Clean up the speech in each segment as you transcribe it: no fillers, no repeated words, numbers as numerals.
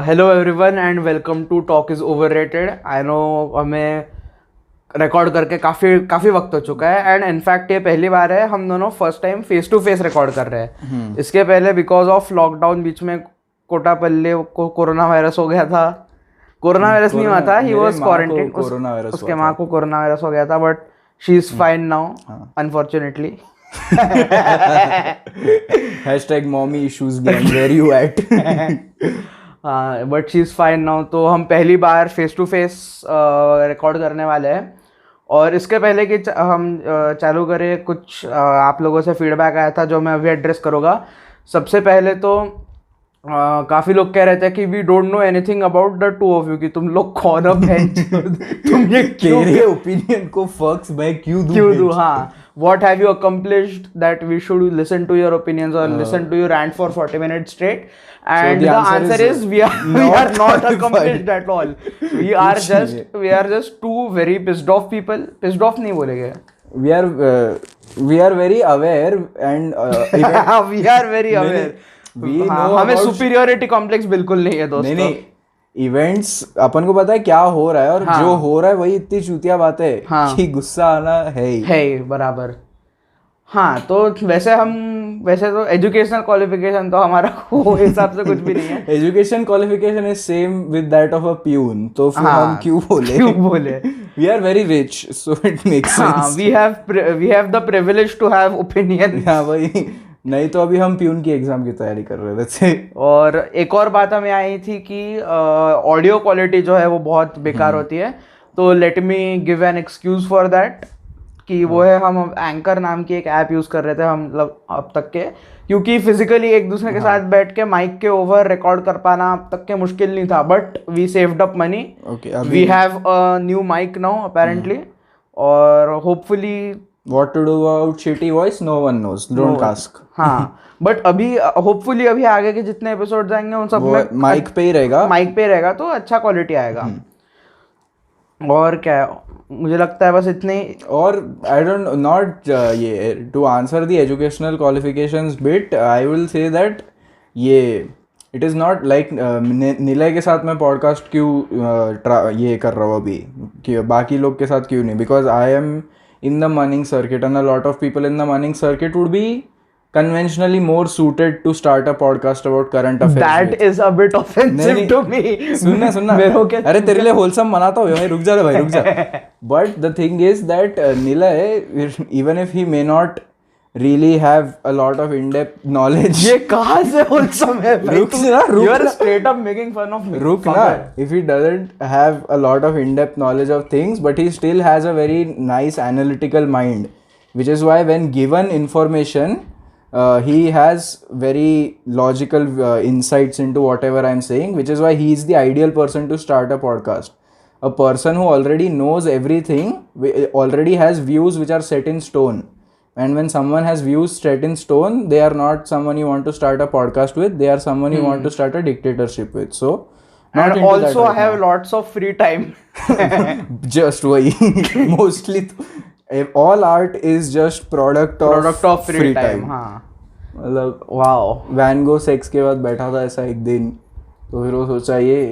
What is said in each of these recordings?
Hello everyone and welcome to talk is overrated. I know हमें record करके काफ़ी वक्त हो चुका है एंड इनफैक्ट ये पहली बार है हम दोनों first time face to face record कर रहे हैं। इसके पहले बिकॉज ऑफ लॉकडाउन बीच में कोटापल्ले को कोरोना वायरस हो गया था। कोरोना वायरस नहीं हुआ था, ही वाज क्वारंटाइन। उसके माँ को कोरोना वायरस हो गया था but she is fine now unfortunately. Hashtag mommy issues gang, where you at? But she is fine now. तो हम पहली बार फेस टू फेस रिकॉर्ड करने वाले हैं और इसके पहले कि हम चालू करें कुछ आप लोगों से फीडबैक आया था जो मैं अभी एड्रेस करूँगा। सबसे पहले तो काफ़ी लोग कह रहे थे कि we don't know anything about the two of you, कि तुम लोग कौन हो तुम ये तेरे ओपिनियन को फक्स मैं क्यों दूं? हाँ, what have you accomplished that we should listen to your opinions or listen to you rant for 40 minutes straight? And so the answer is we are not accomplished at all. We are just two very pissed off people. Pissed off नहीं बोलेंगे. We are very aware and we are very aware. हमें superiority complex बिल्कुल नहीं है दोस्तों। नहीं events अपन को पता है क्या हो रहा है और जो हो रहा है वही इतनी चूतिया बात है कि गुस्सा आना है ही बराबर। हाँ, तो वैसे तो एजुकेशनल क्वालिफिकेशन तो हमारा वो हिसाब से कुछ भी नहीं है। Education qualification is same with that of a peon, तो फिर हम क्यों बोले? We are very rich so it makes sense. We have the privilege to have opinion. हाँ वही, नहीं तो अभी हम प्यून की एग्जाम की तैयारी कर रहे थे। और एक और बात हमें आई थी कि ऑडियो क्वालिटी जो है वो बहुत बेकार होती है, तो let me give an excuse for that कि वो है हम एंकर नाम की एक ऐप यूज़ कर रहे थे हम अब तक के, क्योंकि फिजिकली एक दूसरे के साथ बैठ के माइक के ओवर रिकॉर्ड कर पाना अब तक के मुश्किल नहीं था, but we saved up money. We have a new mic now apparently और hopefully What to do about shitty voice? No one knows. Don't ask. हाँ, बट अभी होपफुली अभी आगे के जितने एपिसोड आएंगे उन सब में माइक पे ही रहेगा तो अच्छा क्वालिटी आएगा। और क्या है, मुझे लगता है बस इतने। और आई डोंट नॉट ये to answer the educational qualifications bit, I will say that ये it is not like Nilay के साथ मैं पॉडकास्ट क्यों ये कर रहा हूँ अभी कि बाकी लोग के साथ क्यों नहीं, because I am in the Manning circuit and a lot of people in the Manning circuit would be conventionally more suited to start a podcast about current affairs. That is a bit offensive to me. सुनना अरे तेरे लिए wholesome मनाता हूँ भाई, रुक जा but the thing is that Nilay, even if he may not really have a lot of in-depth knowledge. ये कहाँ से wholesome है भाई? रुक ना, you are straight up making fun of me. रुक ना, if he doesn't have a lot of in-depth knowledge of things, but he still has a very nice analytical mind, which is why when given information, he has very logical insights into whatever I'm saying, which is why he is the ideal person to start a podcast. A person who already knows everything, already has views which are set in stone. And when someone has views set in stone, they are not someone you want to start a podcast with. They are someone you want to start a dictatorship with. So, and also I have lots of free time. Just वही mostly all art is just product of free time. हाँ, मतलब wow. Van गो sex के बाद बैठा था ऐसा एक दिन, तो फिर वो सोचा ये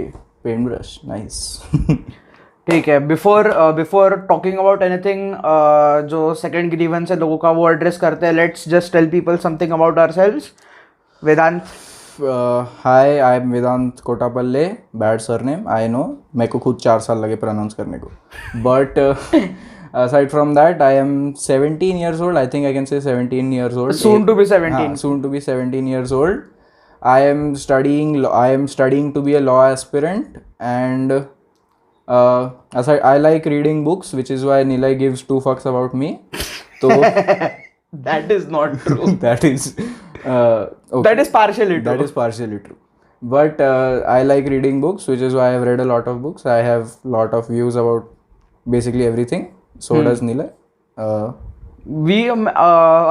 पेंट ब्रश नाइस। ठीक है, बिफोर टॉकिंग अबाउट एनीथिंग जो सेकंड ग्रीवेंस है लोगों का वो एड्रेस करते हैं। Let's just tell people something about ourselves. Vedant. Hi, I am Vedant Kotapalle, bad surname I know, मेरे को खुद 4 साल लगे प्रोनाउंस करने को, but aside from that I am 17 years old. I think I can say 17 years old. Soon to be 17. Soon to be 17 years old. I am studying to be a law aspirant, and I like reading books, which is why Nilay gives 2 fucks about me. So that is not true. That is okay. That is partially true. That is partially true. But I like reading books, which is why I have read a lot of books. I have lot of views about basically everything. So does Nilay.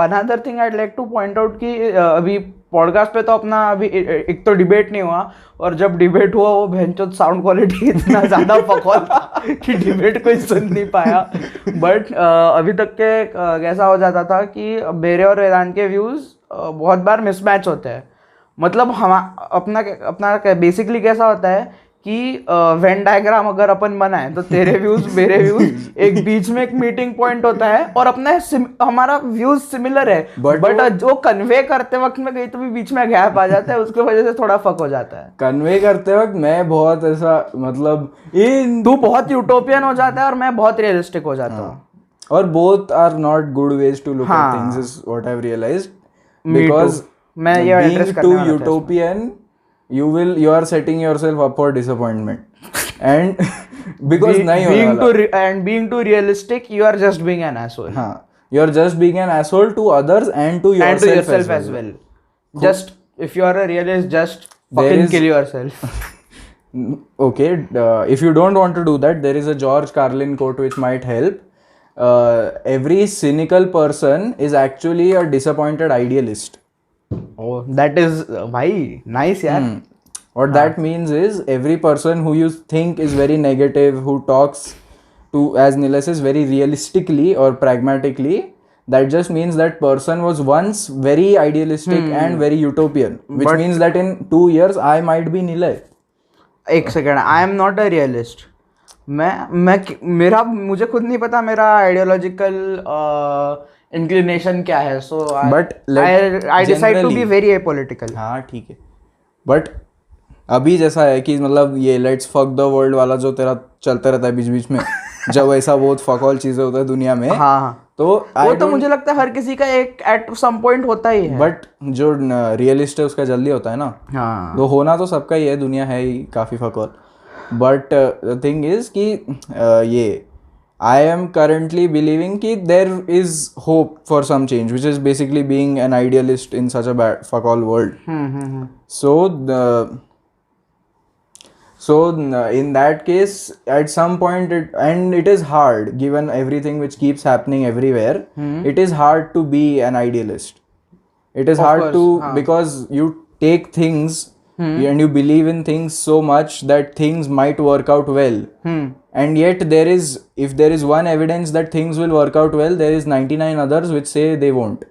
Another thing I'd like to point out कि अभी podcast पे तो अपना अभी एक तो debate नहीं हुआ, और जब डिबेट हुआ वो भैंचोद साउंड क्वालिटी इतना ज़्यादा फकौल था कि डिबेट कोई सुन नहीं पाया। बट अभी तक के कैसा हो जाता था कि मेरे और वेदांत के व्यूज़ बहुत बार मिसमैच होते हैं, मतलब हम अपना अपना बेसिकली कैसा होता है कि वेन डायग्राम अगर अपन बनाए तो तेरे व्यूज मेरे व्यूज एक बीच में एक मीटिंग पॉइंट होता है और अपना हमारा व्यूज सिमिलर है बट जो कन्वे करते वक्त में कहीं तो भी बीच में गैप आ जाता है उसकी वजह से थोड़ा फक हो जाता है। कन्वे करते वक्त मैं बहुत ऐसा मतलब तू बहुत यूटोपियन हो जाता है और मैं बहुत रियलिस्टिक हो जाता हूँ और both are not good ways to look at things is what I've realized because मैं ये being address too करने वाला था utopian you are setting yourself up for disappointment and because नहीं होने वाला being too realistic you are just being an asshole हाँ you are just being an asshole to others and to yourself as well. Just if you are a realist just fucking kill yourself. Okay, if you don't want to do that, there is a George Carlin quote which might help. Every cynical person is actually a disappointed idealist. Oh, that is भाई nice यार. What that means is every person who you think is very negative, who talks to, as Nilesh says, very realistically or pragmatically, that just means that person was once very idealistic and very utopian, which means that in 2 years I might be Nilay. एक second, I am not a realist. मेरा मुझे खुद नहीं पता मेरा ideological inclination क्या है. So but I decide to be very apolitical. हाँ ठीक है, बट अभी जैसा है कि मतलब ये लेट्स फक द वर्ल्ड वाला जो तेरा चलता रहता है बीच बीच में जब ऐसा बहुत फक ऑल चीजें होता है दुनिया में. हाँ तो वो तो मुझे लगता है हर किसी का एक एट सम पॉइंट होता ही है. बट जो रियलिस्ट है उसका जल्दी होता है ना. हाँ तो होना तो सबका ही है, दुनिया है ही काफ़ी fuck all. But the thing is कि ये आई एम करंटली बिलीविंग कि there is hope for some change which is basically being an idealist in such a bad fuck all world. So in that case, at some point, and it is hard given everything which keeps happening everywhere. It is hard to be an idealist. It is hard to because you take things and you believe in things so much that things might work out well. And yet if there is one evidence that things will work out well, there is 99 others which say they won't.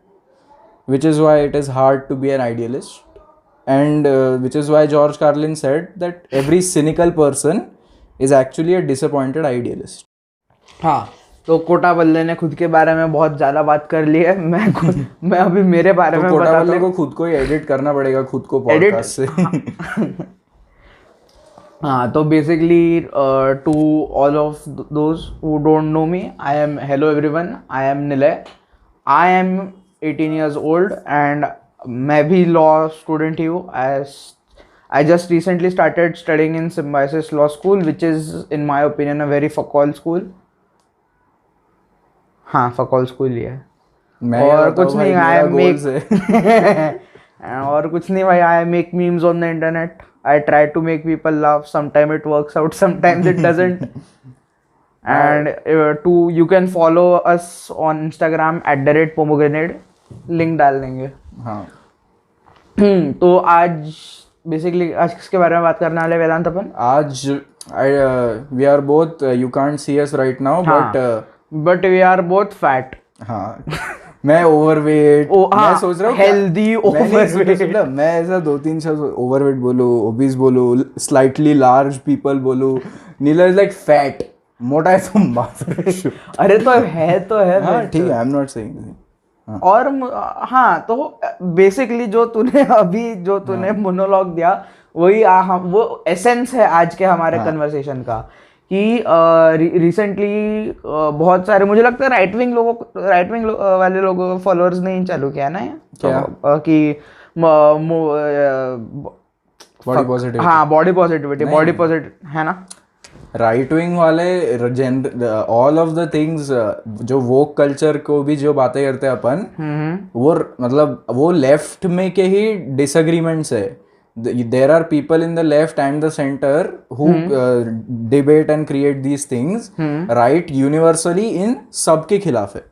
Which is why it is hard to be an idealist. And which is why George Carlin said that every cynical person is actually a disappointed idealist. हाँ तो कोटा बल्ले ने खुद के बारे में बहुत ज़्यादा बात कर ली है. मैं अभी मेरे बारे में कोटा बल्ले को खुद को ही एडिट करना पड़ेगा खुद को पॉडकास्ट से. हाँ तो basically to all of those who don't know me, I am hello everyone, I am Nilay. I am 18 years old and मैं भी लॉ स्टूडेंट ही हूँ. I just recently started studying in Symbiosis law school which is in my opinion a very fuck all school. हाँ fuck all school ही है. और कुछ नहीं, I make और कुछ नहीं भाई, I make memes on the internet. I try to make people laugh. Sometime it works out, sometimes it doesn't. And you can follow us on Instagram @pomegranate. Link डाल देंगे. हाँ तो आज बेसिकली आज किसके बारे में बात करने वाले वेदांत अपन? आज we are both, you can't see us right now but we are both fat. हाँ मैं ओवरवेट. मैं सोच रहा हूँ हेल्दी ओवरवेट. मैं ऐसा 2-3 शब्द ओवरवेट बोलूँ, ओबीस बोलूँ, स्लाइटली लार्ज पीपल बोलूँ. नीला इज लाइक फैट. मोटा है तो माफ. अरे तो है. हाँ ठीक है, आई एम नॉट सेइंग. और हाँ तो बेसिकली जो तूने मोनोलॉग दिया वही वो एसेंस है आज के हमारे कन्वर्सेशन का. कि रिसेंटली बहुत सारे मुझे लगता है राइट विंग वाले लोगों फॉलोअर्स ने ही चालू किया ना कि बॉडी पॉजिटिविटी. हाँ बॉडी पॉजिटिव है ना. राइट विंग वाले ऑल ऑफ द थिंग्स जो वोक कल्चर को भी जो बातें करते हैं अपन, वो मतलब वो लेफ्ट में के ही डिसएग्रीमेंट्स है. There are people in the left and the centre who debate and create these things. Right universally इन सबके खिलाफ है.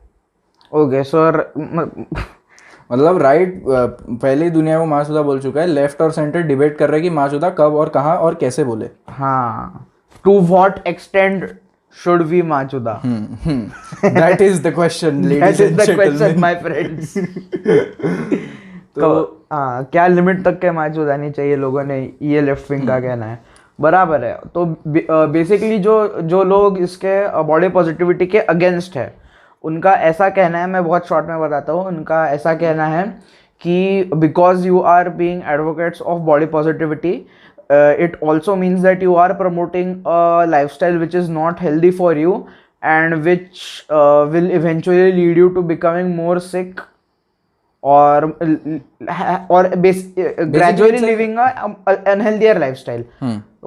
ओके सर मतलब राइट पहले दुनिया को मासूदा बोल चुका है. लेफ्ट और सेंटर डिबेट कर रहे हैं कि मासूदा कब और कहाँ और कैसे बोले. हाँ to what extent should we machuda? That is the question, ladies and gentlemen. That is the question, my friends. तो हाँ क्या लिमिट तक के मैच हो जानी चाहिए, लोगों ने ये लेफ्ट विंग का कहना है, बराबर है। तो बेसिकली जो लोग इसके बॉडी पॉजिटिविटी के अगेंस्ट है, उनका ऐसा कहना है, मैं बहुत शॉर्ट में बताता हूँ, उनका ऐसा कहना है कि because you are being advocates of body positivity, it also means that you are promoting a lifestyle which is not healthy for you and which will eventually lead you to becoming more sick or gradually living a unhealthier lifestyle.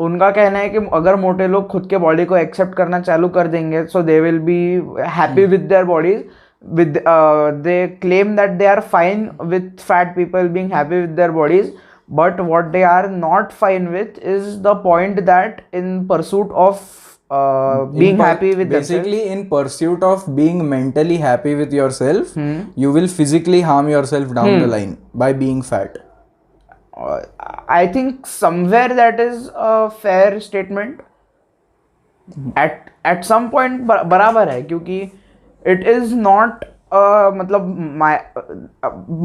उनका कहना है कि अगर मोटे लोग खुद के body को एक्सेप्ट करना चालू कर देंगे, so they will be happy with their bodies. With they claim that they are fine with fat people being happy with their bodies, but what they are not fine with is the point that in pursuit of being happy with basically in pursuit of being mentally happy with yourself, you will physically harm yourself down the line by being fat. I think somewhere that is a fair statement. At some point बराबर है, क्योंकि it is not मतलब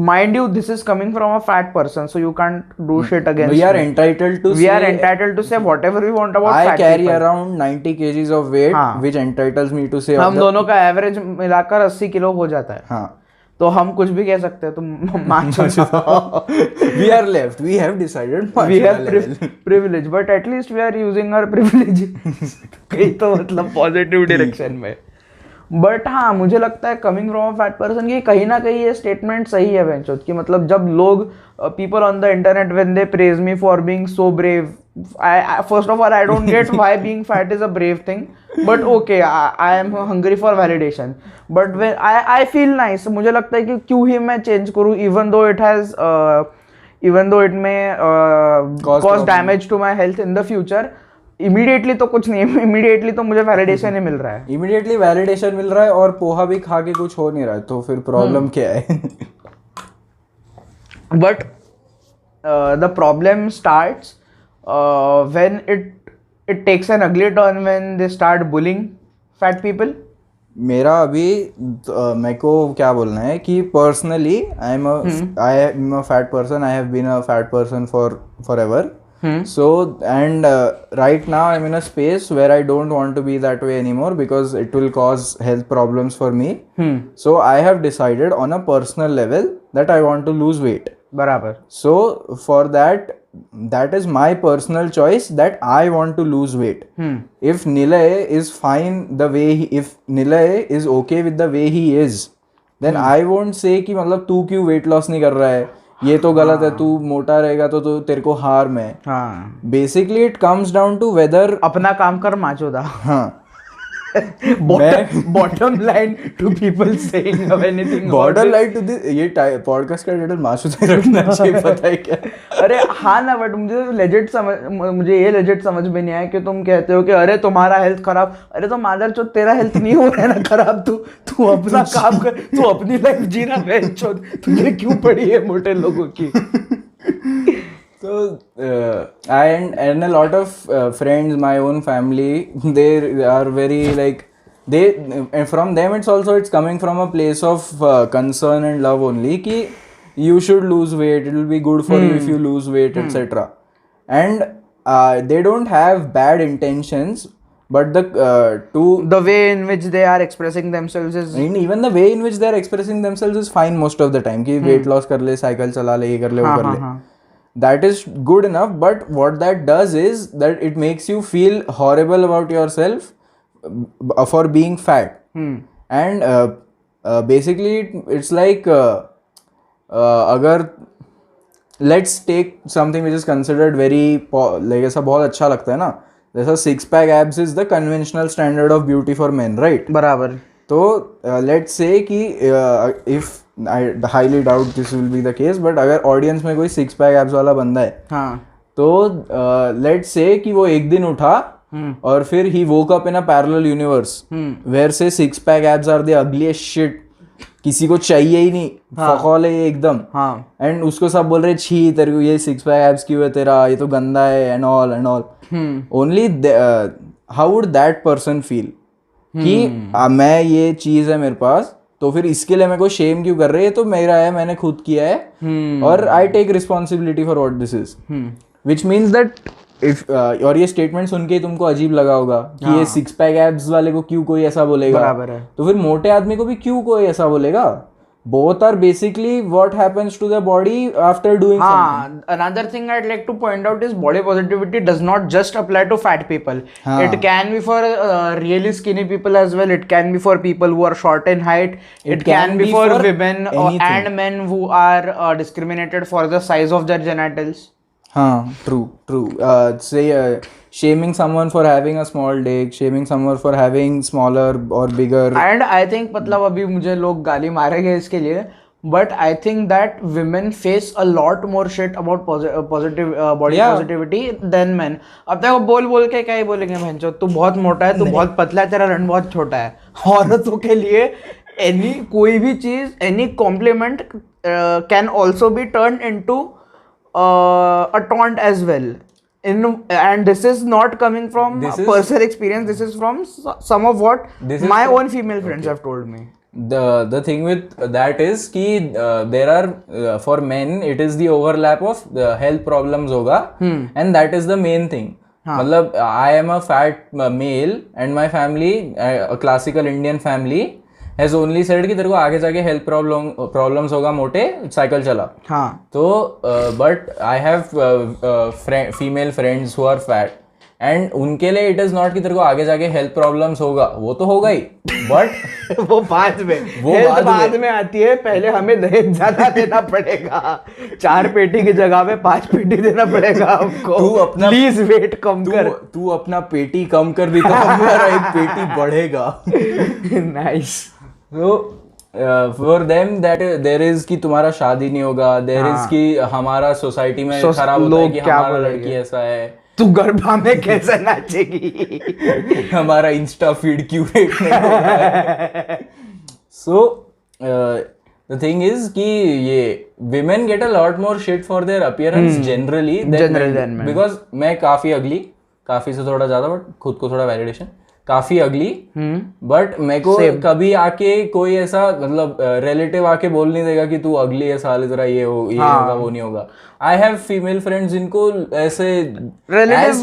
mind you, this is coming from a fat person, so you can't do shit against we are entitled to say whatever we want about I fat carry people. around 90 kgs of weight, which entitles me to say हम दोनों का average मिलाकर 80 kilo हो जाता है, हाँ, तो हम कुछ भी कह सकते हैं, तुम macho we are left, we have decided we have privilege, but at least we are using our privilege कहीं तो मतलब पॉजिटिव डायरेक्शन में। बट हाँ, मुझे लगता है coming from a fat person कि कहीं ना कहीं ये स्टेटमेंट सही है बेंचोद, कि मतलब जब लोग people on the internet when they praise me for being so brave, first of all I don't get why being fat is a brave thing, but okay I am hungry for validation, but when I feel nice, मुझे लगता है कि क्यों ही मैं change करूँ, even though it may cause damage to my health in the future. Immediately तो कुछ नहीं, इमीडिएटली तो मुझे वैलिडेशन ही मिल रहा है, इमीडिएटली वैलिडेशन मिल रहा है और पोहा भी खा के कुछ हो नहीं रहा है, तो फिर प्रॉब्लम क्या है? But the problem starts when it takes an ugly turn, when they start bullying fat people. मेरा अभी मेरे को क्या बोलना है कि personally I am a fat person, I have been a fat person forever. So and right now I'm in a space where I don't want to be that way anymore because it will cause health problems for me. So I have decided on a personal level that I want to lose weight. बराबर. So for that is my personal choice that I want to lose weight. If Nilay is fine the way if Nilay is okay with the way he is, then I won't say कि मतलब तू क्यों weight loss नहीं कर रहा है, ये तो गलत है, तू मोटा रहेगा तो तेरे को हार्म है. हाँ, basically it comes down to whether अपना काम कर माचोदा. हाँ, bottom line to people saying of anything, bottom line to this, ये पॉडकास्ट का टाइटल माचोदा रखना चाहिए, पता है क्या? अरे हाँ ना, बट मुझे ये लेजिट समझ में नहीं आया कि तुम कहते हो कि अरे तुम्हारा हेल्थ खराब, अरे तो मादरचोद तेरा हेल्थ नहीं हो रहा है ना खराब, तू अपना काम कर, तू अपनी लाइफ जीना बेंचोद, तुझे क्यों पड़ी है मोटे लोगों की? So and a lot of friends, my own family, they are very like and from them it's coming from a place of concern and love only कि you should lose weight, it will be good for you if you lose weight, etc. And they don't have bad intentions, but the way in which they are expressing themselves is, even the way in which they are expressing themselves is fine most of the time कि weight loss कर ले, cycle चला ले, ये कर ले, वो कर ले. That is good enough, but what that does is that it makes you feel horrible about yourself for being fat. And basically it's like अगर let's take something which is considered very like ऐसा बहुत अच्छा लगता है ना, जैसा 6-pack abs is the conventional standard of beauty for men, right? बराबर. तो let's say कि if I highly doubt this will be the case, but अगर ऑडियंस में कोई 6-pack abs वाला बंदा है, हाँ, तो let's say कि वो एक दिन उठा और फिर he woke up in a parallel universe where say 6-pack abs are the ugliest shit, किसी को चाहिए ही नहीं, फकौल है ये एकदम, हाँ, एंड उसको सब बोल रहे छी तेरे को ये 6-pack abs क्यों है तेरा, ये तो गंदा है and all. Only how would that person feel कि मैं ये चीज़ है मेरे पास तो फिर इसके लिए मेरे को शेम क्यों कर रहे हैं, तो मेरा है, मैंने खुद किया है और I take responsibility for what this is, which means that if और ये स्टेटमेंट सुन के तुमको अजीब लगा होगा कि ये 6 पैक एब्स वाले को क्यों कोई ऐसा बोलेगा, बराबर है। तो फिर मोटे आदमी को भी क्यों कोई ऐसा बोलेगा? both are basically what happens to the body after doing something. Another thing I'd like to point out is body positivity does not just apply to fat people. It can be for really skinny people as well. It can be for people who are short in height. It can be for women and men who are discriminated for the size of their genitals. True. Say shaming someone for having a small dick, shaming someone for having smaller or bigger. And I think मतलब अभी मुझे लोग गाली मारेंगे इसके लिए, but I think that women face a lot more shit about positive body positivity than men. अब तक बोल के क्या ही बोलेंगे, भैंचो तू बहुत मोटा है, तू बहुत पतला है, तेरा रन बहुत छोटा है। औरतों के लिए कोई भी चीज, any compliment can also be turned into a taunt as well. And this is not coming from personal experience. This is from some of what my own female friends have told me. The thing with that is कि there are for men it is the overlap of the health problems होगा, and that is the main thing. मतलब I am a fat male and my family, a classical Indian family, has only said कि तेरे को आगे जाके health problems होगा मोटे, cycle चला. तो but I have female friends who are fat and उनके लिए इट इज नॉट कि तेरे को आगे जाके हेल्थ प्रॉब्लम्स होगा, वो तो होगा ही, बट वो बाद में आती है. पहले हमें दहेज ज्यादा देना पड़ेगा, 4 पेटी की जगह में 5 पेटी देना पड़ेगा हमको. तू अपना प्लीज वेट कम कर, तू अपना पेटी कम कर दी तो हमारा एक पेटी बढ़ेगा. Nice. So for them that there is कि तुम्हारा शादी नहीं होगा, there is कि हमारा सोसाइटी में खराब होता है कि हमारा लड़की ऐसा है, तू गरबा में कैसे नाचेगी, हमारा इंस्टा फीड क्यूरेट नहीं होगा. So the thing is कि ये women get a lot more shit for their appearance generally than men. Because मैं काफी ugly, काफी से थोड़ा ज्यादा, बट खुद को थोड़ा वैलिडेशन, काफी अगली, बट मेरे को कभी आके कोई ऐसा मतलब रिलेटिव आके बोल नहीं देगा कि तू अगली है साले, तेरा ये होगा वो नहीं होगा. आई हैव फीमेल फ्रेंड्स जिनको ऐसे रिलेटिव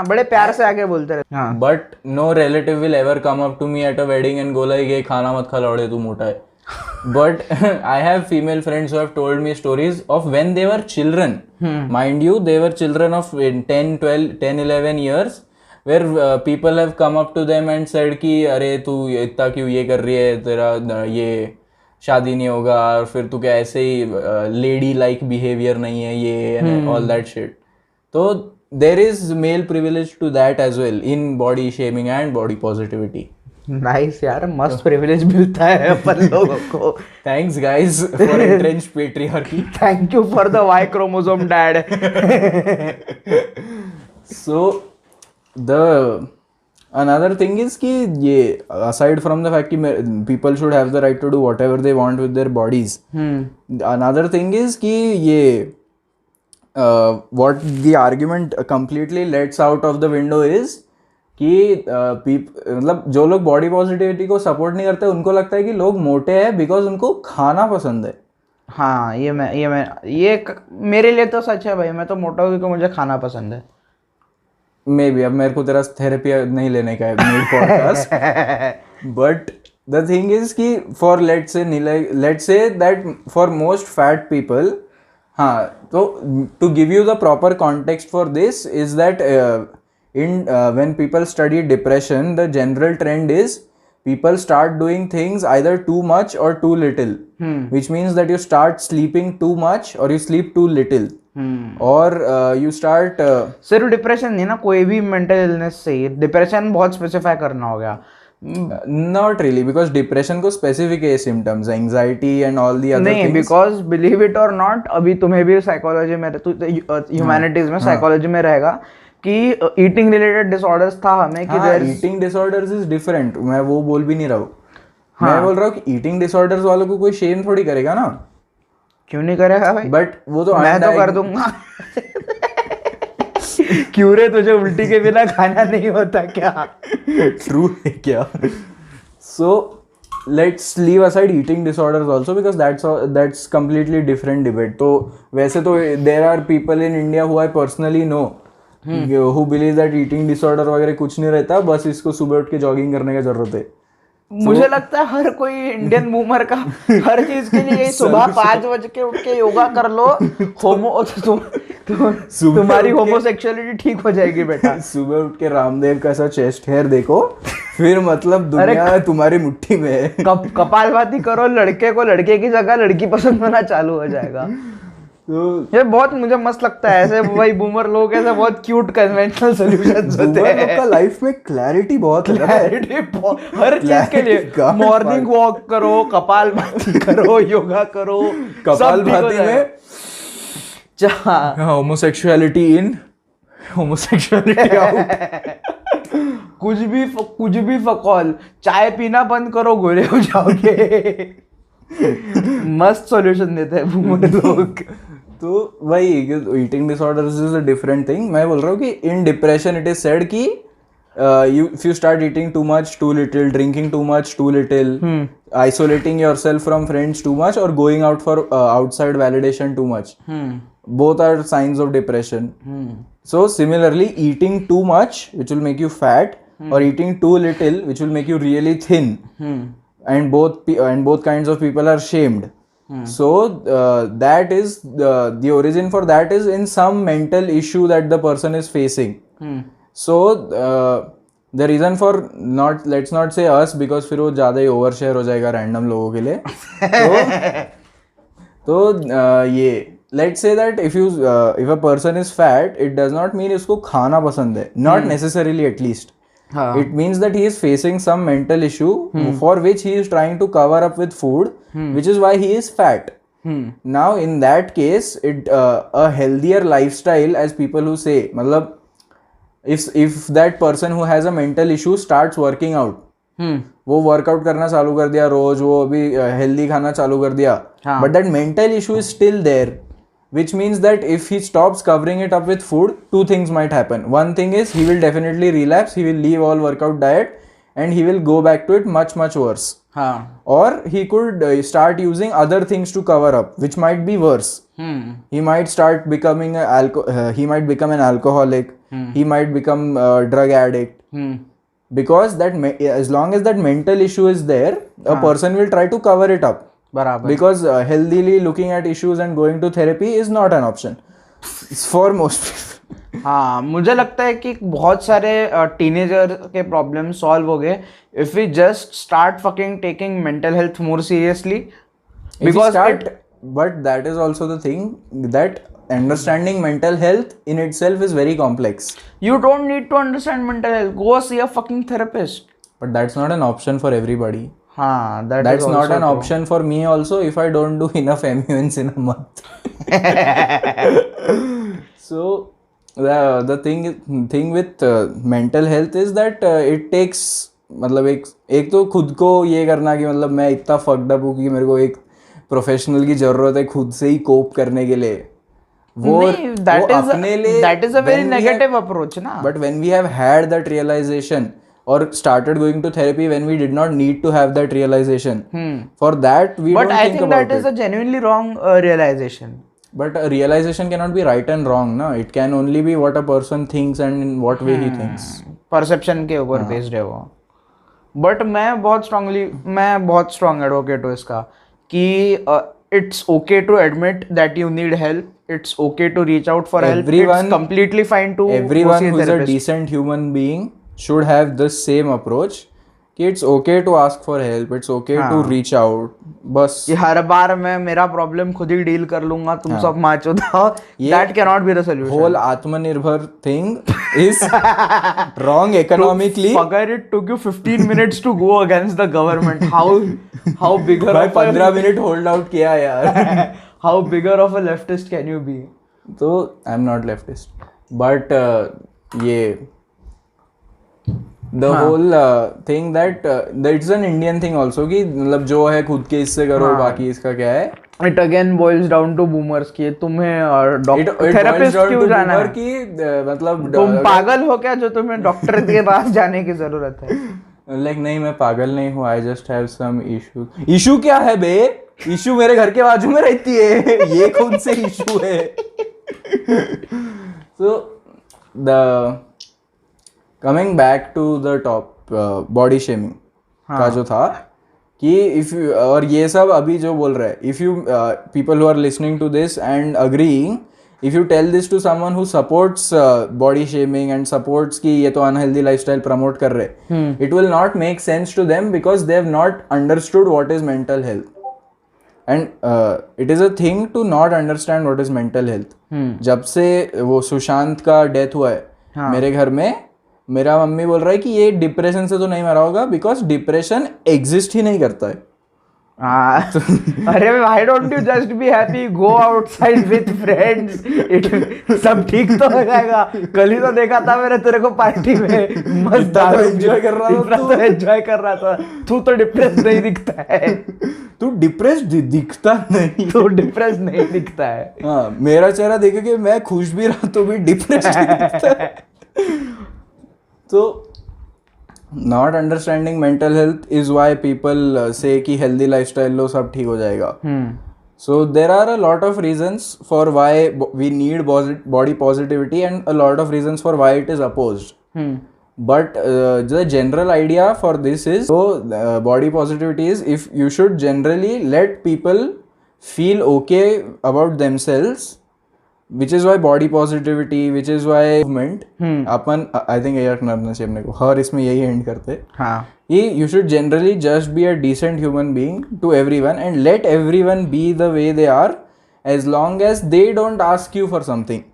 बड़े प्यार से आके बोलते रहते, but no relative will ever come up to me at a wedding and go like ये खाना मत खा लौड़े, तू मोटा है. But I have female friends who have told me stories of when they were children. Mind you, they were children of 10-11 years. Where people have come up to them and said कि अरे तू इतना क्यों ये कर रही है, तेरा ये शादी नहीं होगा, और फिर तू क्या ऐसे ही लेडी लाइक बिहेवियर नहीं है ये, ऑल दैट शिट. तो there is male privilege to that as well in body shaming and body positivity. Nice यार, मस्त प्रिविलेज मिलता है अपन लोगों को. Thanks guys for entrenched patriarchy. Thank you for the Y chromosome dad. So another thing is कि ये aside from the fact कि people should have the right to do whatever they want with their bodies, another thing is कि ये what the argument completely lets out of the window is कि मतलब जो लोग body positivity को support नहीं करते उनको लगता है कि लोग मोटे हैं बिकॉज उनको खाना पसंद है. हाँ, ये मेरे लिए तो सच है भाई, मैं तो मोटा हूँ क्योंकि मुझे खाना पसंद है. मे बी अब मेरे को तेरा थेरेपी नहीं लेने का है मेरे podcast, but the thing is कि for let's say that for most fat people, हाँ, तो to give you the proper context for this is that in when people study depression the general trend is people start doing things either too much or too little, which means that you start sleeping too much or you sleep too little, or you start सिर्फ depression नहीं ना, कोई भी mental illness से ही depression बहुत specify करना हो गया. Not really, because depression को specific है symptoms, anxiety and all the other नहीं, things. because believe it or not, अभी तुम्हें भी साइकोलॉजी में, ह्यूमैनिटीज में साइकोलॉजी में रहेगा कि ईटिंग रिलेटेड डिसऑर्डर्स था हमें कि ईटिंग डिसऑर्डर्स इज डिफरेंट. मैं वो बोल भी नहीं रहा हूँ. मैं बोल रहा हूँ कि ईटिंग डिसऑर्डर्स वालों को कोई शेम थोड़ी करेगा ना. क्यों नहीं करेगा भाई? बट वो तो मैं तो कर दूंगा. क्यों रे, तुझे उल्टी के बिना खाना नहीं होता क्या? ट्रू है क्या? सो let's leave aside eating disorders also because that's completely different debate. तो वैसे तो there are people in India who I personally know who believe that eating disorder वगैरह कुछ नहीं रहता, बस इसको सुबह उठ के जॉगिंग करने का जरूरत है. मुझे लगता है हर कोई इंडियन बूमर का हर चीज के लिए यही सुबह 5 बजे के उठ के योगा कर लो, तुम्हारी होमोसेक्सुअलिटी ठीक हो जाएगी बेटा. सुबह उठ के रामदेव का सा चेस्ट हेयर देखो, फिर मतलब दुनिया तुम्हारी मुट्ठी में है. कपालभाती करो, लड़के को लड़के की जगह लड़की पसंद होना चालू हो जाएगा. तो ये बहुत मुझे मस्त लगता है ऐसे भाई बूमर लोग ऐसे बहुत क्यूट कन्वेंशनल सॉल्यूशंस होते हैं. लोग का लाइफ में क्लैरिटी बहुत है, क्लैरिटी हर चीज के लिए. मॉर्निंग वॉक करो, कपालभाती करो, योगा करो, कपालभाती में होमोसेक्सुअलिटी इन, होमोसेक्सुअलिटी आउट. कुछ भी फकौल. चाय पीना बंद करो, गोरे हो जाओगे. मस्त सॉल्यूशन देते हैं बूमर लोग. तो भाई eating disorders is a different thing. मैं बोल रहा हूँ कि in depression it is said कि if you start eating too much too little, drinking too much too little, isolating yourself from friends too much, or going out for outside validation too much, both are signs of depression. So similarly, eating too much which will make you fat, or eating too little which will make you really thin, and both kinds of people are shamed. So that is the origin for that is in some mental issue that the person is facing. So the reason for not, let's not say us because फिर वो ज़्यादा ही over share हो जाएगा random लोगों के लिए. तो ये let's say that if a person is fat, it does not mean उसको खाना पसंद है, not necessarily at least. It means that he is facing some mental issue for which he is trying to cover up with food, which is why he is fat. Now in that case, a healthier lifestyle, as people who say, मतलब if that person who has a mental issue starts working out, वो workout करना चालू कर दिया रोज, वो अभी healthy खाना चालू कर दिया, but that mental issue is still there, which means that if he stops covering it up with food, two things might happen. One thing is he will definitely relapse, he will leave all workout diet and he will go back to it much worse. Or he could start using other things to cover up, which might be worse. He might start becoming he might become an alcoholic, he might become a drug addict, because that as long as that mental issue is there, a person will try to cover it up. बराबर. Because healthily looking at issues and going to therapy is not an option for most people. हाँ, मुझे लगता है कि बहुत सारे teenager के problem solve हो गए if we just start fucking taking mental health more seriously. Because but that is also the thing, that understanding mental health in itself is very complex. You don't need to understand mental health. Go see a fucking therapist. But that's not an option for everybody. हाँ, that's not an option for me also if I don't do enough MUNs in a month. So the thing with mental health is that it takes, मतलब एक तो खुद को ये करना कि मतलब मैं इतना फक्ड अप हूँ कि मेरे को एक प्रोफेशनल की जरूरत है खुद से ही कोप करने के लिए. वो अपने लिए that is a very negative approach ना. But when we have had that realization or started going to therapy when we did not need to have that realization, for that we don't think about it. But I think that is a genuinely wrong realization. But a realization cannot be right and wrong, na. It can only be what a person thinks and in what way he thinks. Perception के ऊपर based है वो. But मैं बहुत strong advocate हूँ इसका कि it's okay to admit that you need help. It's okay to reach out for help. It's completely fine to everyone who is a decent human being should have this same approach कि it's okay to ask for help, it's okay to reach out. बस ये हर बार मैं मेरा problem खुद ही deal कर लूंगा, तुम सब माचो था, that cannot be the solution. Whole आत्मनिर्भर thing is wrong economically. Forget it took you 15 minutes to go against the government. How bigger भाई 15 मिनट होल्ड आउट किया यार. How bigger of a leftist can you be? तो I'm not leftist, but ये the whole thing that it's an Indian thing also कि मतलब जो है खुद के इससे करो, बाकी इसका क्या है. It again boils down to boomers कि तुम्हें थेरेपिस्ट क्यों जाना है, मतलब तुम पागल हो क्या जो तुम्हें डॉक्टर के पास जाने की जरूरत है. लाइक नहीं मैं पागल नहीं हूँ, I just have some issue. Issue क्या है बे? इशू मेरे घर के बाजू में रहती है, ये कौन से इशू है? So the coming back to the top body shaming का जो था कि if you, और ये सब अभी जो बोल रहा है, if you people who are listening to this and agreeing, if you tell this to someone who supports body shaming and supports कि ये तो unhealthy lifestyle promote कर रहे, it will not make sense to them because they have not understood what is mental health. And it is a thing to not understand what is mental health. जब से वो सुशांत का death हुआ है मेरे घर में, मेरा मम्मी बोल रहा है कि ये डिप्रेशन से तो नहीं मरा होगा बिकॉज डिप्रेशन एग्जिस्ट ही नहीं करता है. अरे why don't you just be happy, go outside with friends, it सब ठीक तो हो जाएगा. कल ही तो देखा था मैंने तेरे को पार्टी में मस्त एंजॉय कर रहा था, तो एंजॉय कर रहा था. तू तो डिप्रेस नहीं दिखता है. तू डिप्रेस दिखता नहीं, तू डिप्रेस नहीं दिखता है. हाँ, मेरा चेहरा देखे कि मैं खुश भी रहा तो भी डिप्रेस दिखता है. तो not understanding mental health is why people say कि हेल्दी लाइफस्टाइल लो सब ठीक हो जाएगा. So there are a lot of reasons for why we need body positivity and a lot of reasons for why it is opposed. But the general idea for this is, so body positivity is if you should generally let people feel okay about themselves, which is why body positivity, which is why movement. Upon I think यही रखना अपने से अपने को, हर इसमें यही and करते. हाँ, ये you should generally just be a decent human being to everyone and let everyone be the way they are as long as they don't ask you for something.